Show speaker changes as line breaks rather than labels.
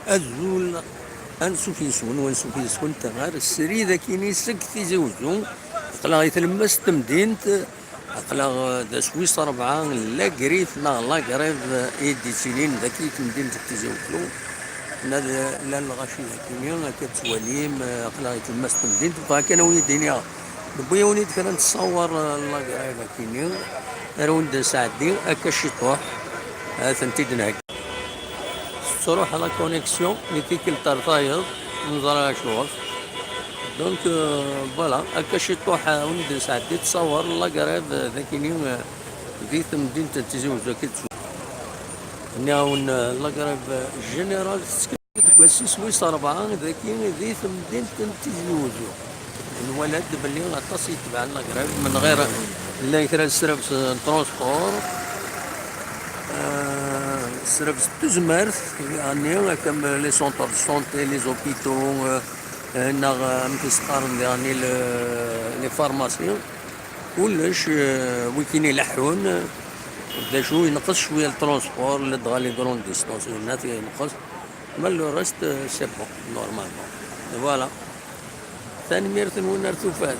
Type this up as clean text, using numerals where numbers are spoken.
أزول أنسو فيسون وانسو فيسون تغار السري ذا كيني سك في زوجو أقلا يتلمس تمدينت أقلا ذا سويس 4 لا قريف لا قريب إيدي سنين ذاكي تمدينت تزوجو لا الغاشي كينيا كتواليم أقلا يتلمس تمدينت فكان ويدينيا بويا وليد كان نتصور لا قريب كينيا رون ساعدي أكا شطوح ثنتي تروح على كونيكسيون اللي الطرطايض نظرها شغل دونك فوالا هكا شي طوحة ولد ساعتي تصور الله قريب ذاك اليوم ديت مدينة تيزي وزا كتسو ناون الله قريب جنرال تكواسي سويس 4 ذاك ديت مدينة تيزي وزا الولد بلي غطاس يتبع الله قريب من غير لا يكرا السرف ترونسبور سرف تزمرت يعني كم لي سونتر سونتي لي زوبيتو هنا متسقارن يعني لي فارماسيون كلش ويكين يلحون بدا شو ينقص شويه الترونسبور اللي دغا لي كرون ديستونس الناس ينقص ما لو ريست سي بون نورمالمون فوالا ثاني ميرت وين رثوفات